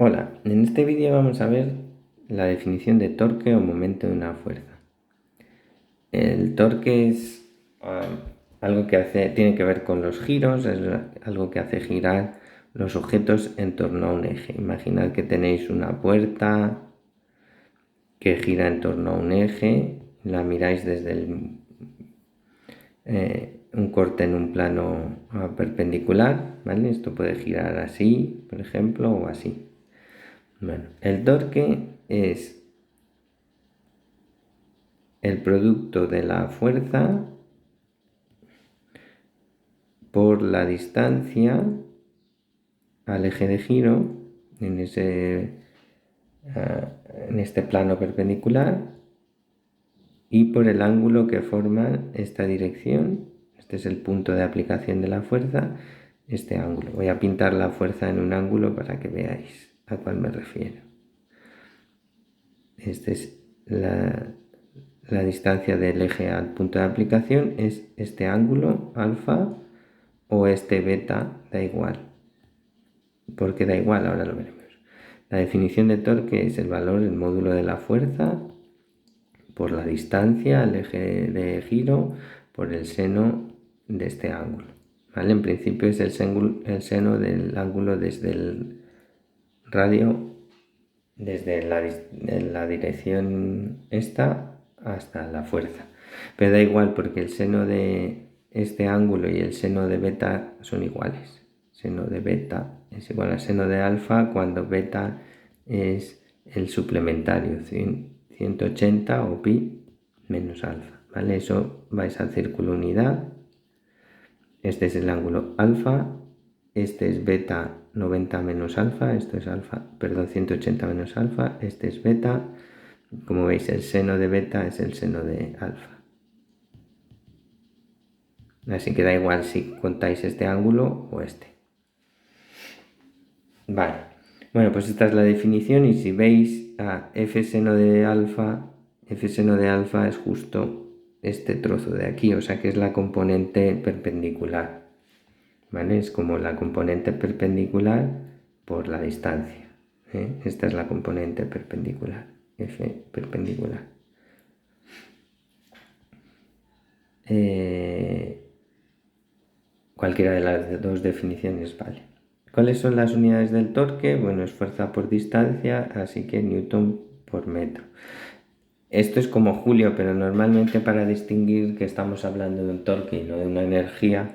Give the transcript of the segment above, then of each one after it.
Hola, en este vídeo vamos a ver la definición de torque o momento de una fuerza. El torque es algo que tiene que ver con los giros, es algo que hace girar los objetos en torno a un eje. Imaginad que tenéis una puerta que gira en torno a un eje, la miráis desde un corte en un plano perpendicular, ¿vale? Esto puede girar así, por ejemplo, o así. Bueno, el torque es el producto de la fuerza por la distancia al eje de giro en este plano perpendicular y por el ángulo que forma esta dirección. Este es el punto de aplicación de la fuerza, este ángulo. Voy a pintar la fuerza en un ángulo para que veáis a cuál me refiero. Esta es la distancia del eje al punto de aplicación, es este ángulo alfa o este beta, da igual. ¿Por qué da igual? Ahora lo veremos. La definición de torque es el valor, el módulo de la fuerza por la distancia al eje de giro por el seno de este ángulo. ¿Vale? En principio es el seno del ángulo desde el radio, desde la dirección esta hasta la fuerza. Pero da igual porque el seno de este ángulo y el seno de beta son iguales. Seno de beta es igual al seno de alfa cuando beta es el suplementario, 180 o pi menos alfa, ¿vale? Eso vais al círculo unidad. Este es el ángulo alfa, este es beta 90 menos alfa, esto es alfa, perdón, 180 menos alfa, este es beta. Como veis, el seno de beta es el seno de alfa. Así que da igual si contáis este ángulo o este. Vale, bueno, pues esta es la definición y si veis a f seno de alfa es justo este trozo de aquí, o sea que es la componente perpendicular, ¿vale? Es como la componente perpendicular por la distancia, ¿eh? Esta es la componente perpendicular, f perpendicular. Cualquiera de las dos definiciones vale. ¿Cuáles son las unidades del torque? Bueno, es fuerza por distancia, así que Newton por metro. Esto es como Julio, pero normalmente para distinguir que estamos hablando de un torque y no de una energía,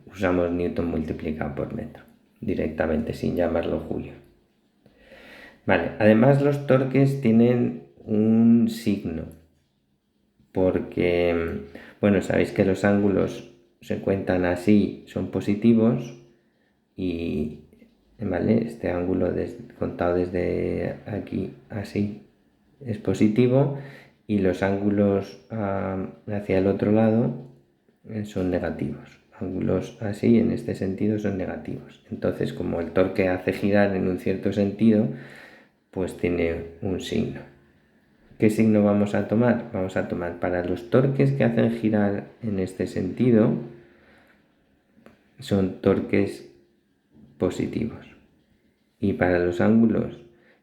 usamos Newton multiplicado por metro, directamente, sin llamarlo Julio. Vale, además los torques tienen un signo, porque, bueno, sabéis que los ángulos se cuentan así, son positivos, y, ¿vale? Este ángulo contado desde aquí así es positivo y los ángulos hacia el otro lado son negativos. Ángulos así en este sentido son negativos. Entonces, como el torque hace girar en un cierto sentido, pues tiene un signo. ¿Qué signo vamos a tomar? Vamos a tomar para los torques que hacen girar en este sentido, son torques positivos. Y para los ángulos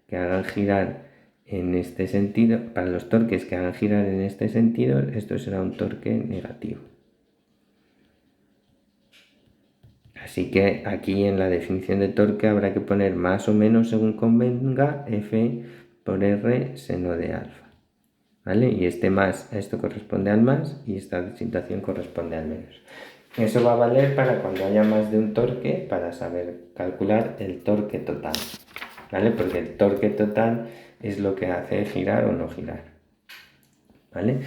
que hagan girar en este sentido, para los torques que hagan girar en este sentido, esto será un torque negativo. Así que aquí en la definición de torque habrá que poner más o menos según convenga F por R seno de alfa. ¿Vale? Y este más, esto corresponde al más y esta situación corresponde al menos. Eso va a valer para cuando haya más de un torque, para saber calcular el torque total, ¿vale? Porque el torque total es lo que hace girar o no girar, ¿vale?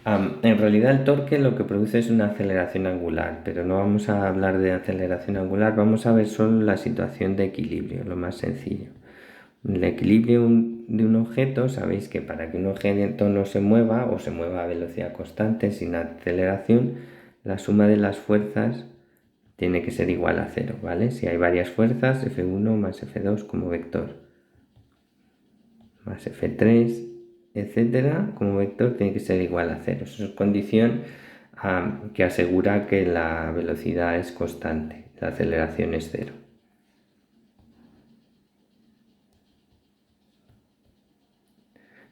En realidad el torque lo que produce es una aceleración angular, pero no vamos a hablar de aceleración angular, vamos a ver solo la situación de equilibrio, lo más sencillo. El equilibrio de un objeto, sabéis que para que un objeto no se mueva o se mueva a velocidad constante sin aceleración, la suma de las fuerzas tiene que ser igual a 0, ¿vale? Si hay varias fuerzas, F1 más F2 como vector, más F3, etcétera, como vector tiene que ser igual a 0. Eso es condición que asegura que la velocidad es constante, la aceleración es 0.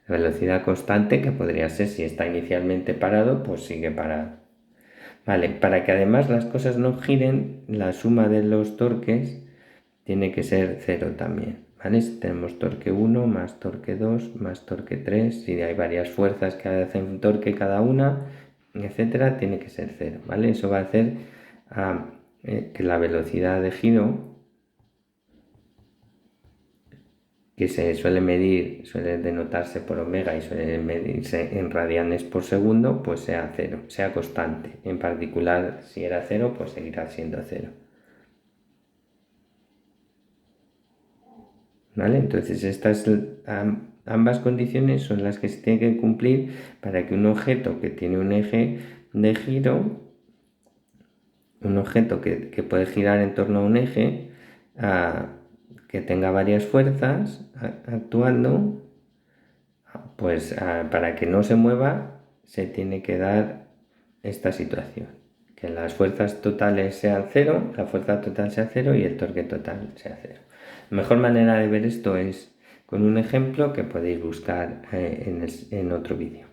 La velocidad constante, que podría ser si está inicialmente parado, pues sigue parado. Vale, para que además las cosas no giren, la suma de los torques tiene que ser 0 también, ¿vale? Si tenemos torque 1 más torque 2 más torque 3, si hay varias fuerzas que hacen torque cada una, etcétera, tiene que ser 0, ¿vale? Eso va a hacer que la velocidad de giro, que se suele medir, suele denotarse por omega y suele medirse en radianes por segundo, pues sea 0, sea constante. En particular, si era 0, pues seguirá siendo 0. ¿Vale? Entonces estas ambas condiciones son las que se tienen que cumplir para que un objeto que tiene un eje de giro, un objeto que puede girar en torno a un eje, que tenga varias fuerzas actuando, pues para que no se mueva se tiene que dar esta situación, que las fuerzas totales sean 0, la fuerza total sea 0 y el torque total sea 0. La mejor manera de ver esto es con un ejemplo que podéis buscar en otro vídeo.